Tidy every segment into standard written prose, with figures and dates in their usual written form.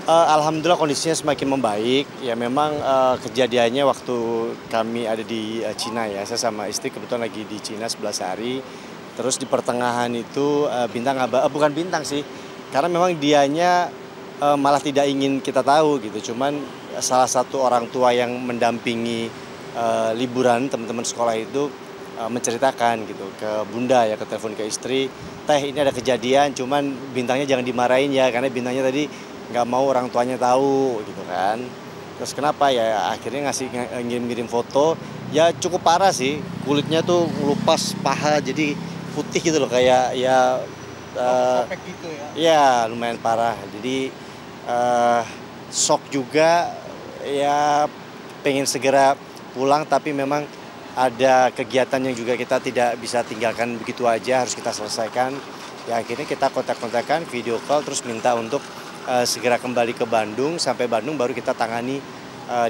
Alhamdulillah kondisinya semakin membaik. Ya memang kejadiannya waktu kami ada di Cina ya. Saya sama istri kebetulan lagi di Cina 11 hari. Terus di pertengahan itu bukan bintang sih. Karena memang dianya malah tidak ingin kita tahu gitu. Cuman salah satu orang tua yang mendampingi liburan teman-teman sekolah itu menceritakan gitu ke bunda ya, ke telepon ke istri, "Teh, ini ada kejadian, cuman bintangnya jangan dimarahin ya, karena bintangnya tadi nggak mau orang tuanya tahu," gitu kan. Terus kenapa ya akhirnya ngirim-ngirim foto, ya cukup parah sih, kulitnya tuh ngelupas paha jadi putih gitu loh kayak ya, Sobek gitu ya? ya lumayan parah. Jadi shock juga, ya pengen segera pulang tapi memang ada kegiatan yang juga kita tidak bisa tinggalkan begitu aja, harus kita selesaikan. Ya akhirnya kita kontak-kontakan, video call, terus minta untuk segera kembali ke Bandung, sampai Bandung baru kita tangani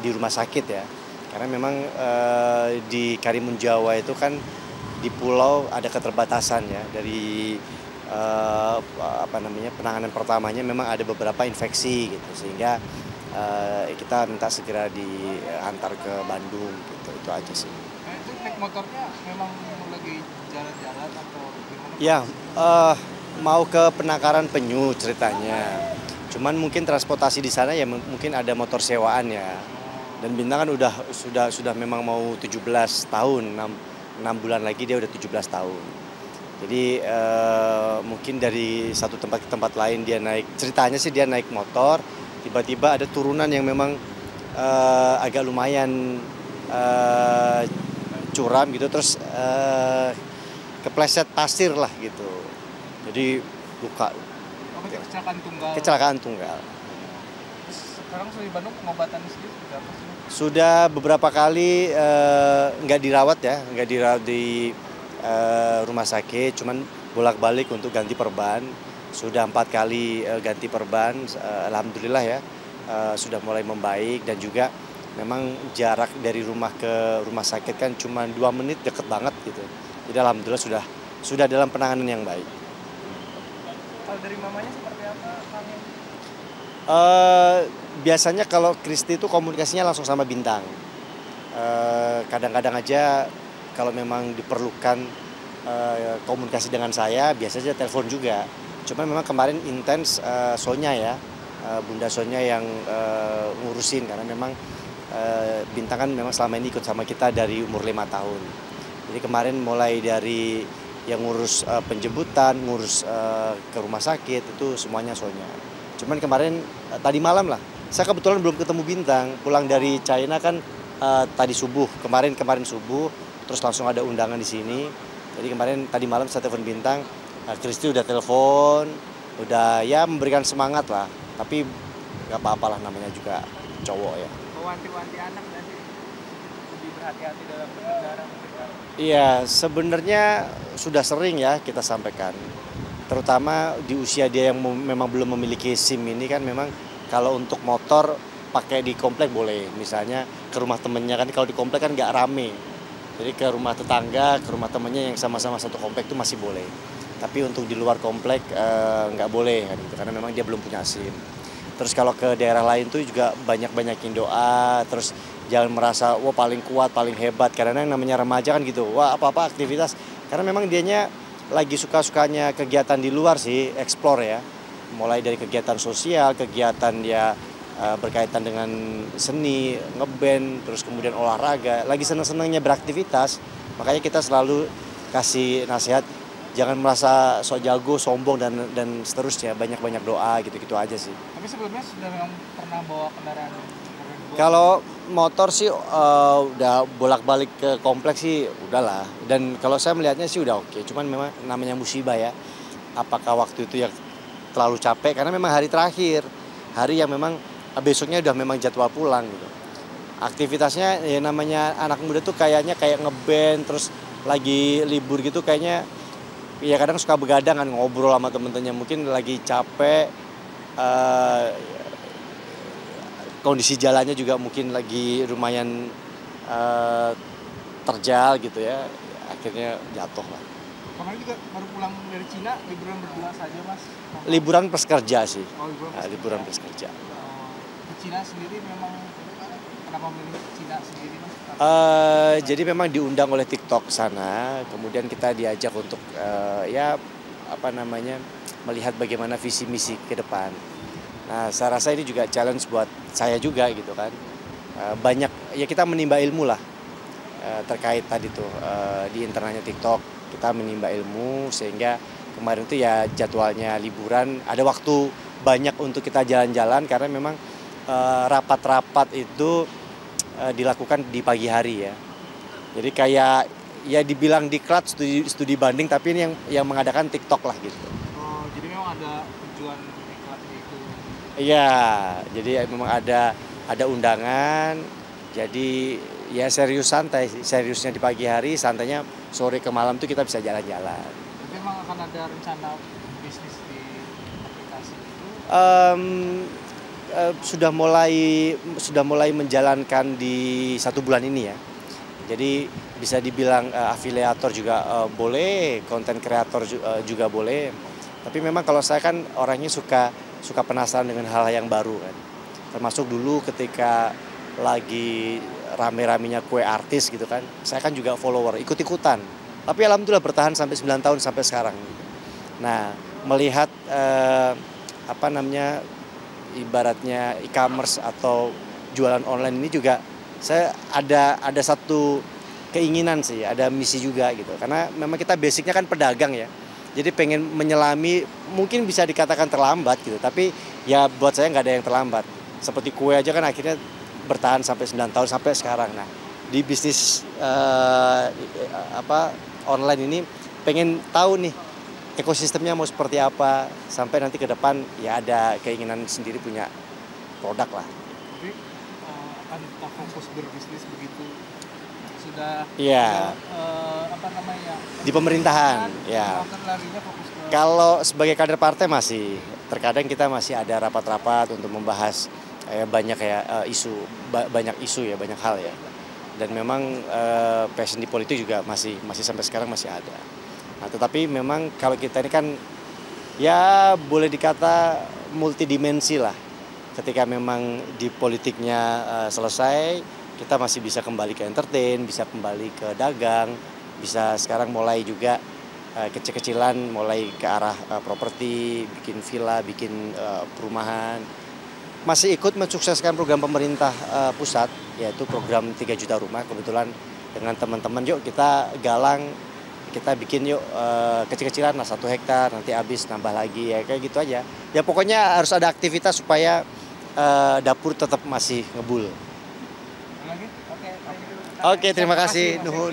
di rumah sakit ya. Karena memang di Karimun Jawa itu kan di pulau ada keterbatasan ya dari penanganan pertamanya memang ada beberapa infeksi gitu, sehingga kita minta segera diantar ke Bandung gitu, itu aja sih. Nah, itu naik motornya memang lagi jalan-jalan atau gimana? Ya, mau ke Penangkaran Penyu ceritanya. Cuman mungkin transportasi di sana ya mungkin ada motor sewaan ya. Dan Bintang kan sudah memang mau 17 tahun, 6 bulan lagi dia udah 17 tahun. Jadi mungkin dari satu tempat ke tempat lain dia ceritanya sih dia naik motor, tiba-tiba ada turunan yang memang agak lumayan curam gitu, terus kepleset pasir lah gitu. Jadi luka. Kecelakaan tunggal. Kecelakaan tunggal. Sekarang di Bandung pengobatan sendiri sudah apa sih? Sudah beberapa kali nggak dirawat ya, nggak dirawat di rumah sakit, cuman bolak-balik untuk ganti perban. Sudah 4 kali ganti perban, alhamdulillah ya sudah mulai membaik, dan juga memang jarak dari rumah ke rumah sakit kan cuma 2 menit, deket banget gitu. Jadi alhamdulillah sudah dalam penanganan yang baik. Kalau dari mamanya seperti apa, Kang? Biasanya kalau Kristi itu komunikasinya langsung sama Bintang. Kadang-kadang aja kalau memang diperlukan komunikasi dengan saya, biasanya telepon juga. Cuma memang kemarin intens Sonya ya, Bunda Sonya yang ngurusin, karena memang Bintang kan memang selama ini ikut sama kita dari umur 5 tahun. Jadi kemarin mulai dari yang ngurus penjemputan, ngurus ke rumah sakit, itu semuanya Sonya. Cuman kemarin tadi malam lah, saya kebetulan belum ketemu Bintang, pulang dari China kan tadi subuh, kemarin subuh, terus langsung ada undangan di sini. Jadi kemarin tadi malam saya telepon Bintang, Kristi udah telepon, udah ya memberikan semangat lah, tapi nggak apa-apalah, namanya juga cowok ya. Wanti-wanti anak nggak sih? Lebih berhati-hati dalam berkendara mungkin, Kang? Iya, sebenarnya sudah sering ya kita sampaikan. Terutama di usia dia yang memang belum memiliki SIM ini kan, memang kalau untuk motor pakai di komplek boleh. Misalnya ke rumah temennya, kan kalau di komplek kan nggak rame. Jadi ke rumah tetangga, ke rumah temennya yang sama-sama satu komplek itu masih boleh. Tapi untuk di luar komplek nggak boleh kan gitu, karena memang dia belum punya SIM. Terus kalau ke daerah lain tuh juga banyak-banyakin doa, terus jangan merasa wah paling kuat, paling hebat, karena yang namanya remaja kan gitu, wah apa-apa aktivitas, karena memang dianya lagi suka-sukanya kegiatan di luar sih, explore ya, mulai dari kegiatan sosial, kegiatan ya berkaitan dengan seni, ngeband, terus kemudian olahraga, lagi seneng-senengnya beraktivitas. Makanya kita selalu kasih nasihat, jangan merasa sok jago, sombong, dan seterusnya, banyak-banyak doa gitu-gitu aja sih. Tapi sebelumnya sudah memang pernah bawa kendaraan berdua? Kalau motor sih udah bolak-balik ke kompleks sih udahlah. Dan kalau saya melihatnya sih udah oke. Cuman memang namanya musibah ya. Apakah waktu itu ya terlalu capek, karena memang hari terakhir. Hari yang memang besoknya udah memang jadwal pulang gitu. Aktivitasnya ya namanya anak muda tuh kayaknya kayak ngeband, terus lagi libur gitu kayaknya ya kadang suka begadang kan, ngobrol sama temen-temennya, mungkin lagi capek, kondisi jalannya juga mungkin lagi lumayan terjal gitu ya, akhirnya jatuh lah. Kemarin juga baru pulang dari Cina, liburan berdua saja, Mas? Liburan plus kerja sih. Oh, liburan Liburan plus kerja. Di Cina sendiri memang kenapa memilih Cina sendiri Mas? Jadi memang diundang oleh TikTok sana, kemudian kita diajak untuk ya apa namanya melihat bagaimana visi misi ke depan. Nah, saya rasa ini juga challenge buat saya juga gitu kan. Banyak ya kita menimba ilmu lah terkait tadi tuh di internalnya TikTok kita menimba ilmu sehingga kemarin itu ya jadwalnya liburan ada waktu banyak untuk kita jalan-jalan karena memang rapat-rapat itu dilakukan di pagi hari ya. Jadi kayak ya dibilang diklat studi banding tapi ini yang mengadakan TikTok lah gitu. Oh, jadi memang ada tujuan diklatnya itu. Iya, jadi memang ada undangan. Jadi ya serius santai, seriusnya di pagi hari, santainya sore ke malam tuh kita bisa jalan-jalan. Tapi memang akan ada rencana bisnis di aplikasi itu. Sudah mulai menjalankan di 1 bulan ini ya. Jadi bisa dibilang afiliator juga boleh, konten kreator juga boleh. Tapi memang kalau saya kan orangnya suka penasaran dengan hal yang baru kan. Termasuk dulu ketika lagi rame-ramenya kue artis gitu kan. Saya kan juga follower, ikut-ikutan. Tapi alhamdulillah bertahan sampai 9 tahun sampai sekarang. Nah, melihat ibaratnya e-commerce atau jualan online ini juga saya ada satu keinginan sih, ada misi juga gitu. Karena memang kita basicnya kan pedagang ya. Jadi pengen menyelami, mungkin bisa dikatakan terlambat gitu. Tapi ya buat saya nggak ada yang terlambat. Seperti kue aja kan akhirnya bertahan sampai 9 tahun sampai sekarang. Nah, di bisnis online ini pengen tahu nih ekosistemnya mau seperti apa sampai nanti ke depan ya ada keinginan sendiri punya produk lah. Tapi akan tetap fokus berbisnis begitu sudah Iya. Di pemerintahan, ya. akan larinya fokus ke Kalau sebagai kader partai masih, terkadang kita masih ada rapat-rapat untuk membahas banyak banyak isu ya, banyak hal ya. Dan memang passion di politik juga masih sampai sekarang masih ada. Nah, tetapi memang kalau kita ini kan ya boleh dikata multidimensi lah. Ketika memang di politiknya selesai, kita masih bisa kembali ke entertain, bisa kembali ke dagang, bisa sekarang mulai juga kecil-kecilan mulai ke arah properti, bikin villa, bikin perumahan. Masih ikut mensukseskan program pemerintah pusat, yaitu program 3 juta rumah. Kebetulan dengan teman-teman yuk kita galang, kita bikin yuk kecil-kecilan lah 1 hektar, nanti habis nambah lagi ya kayak gitu aja. Ya pokoknya harus ada aktivitas supaya dapur tetap masih ngebul. lagi. Oke, Oke, terima kasih. Nuhun.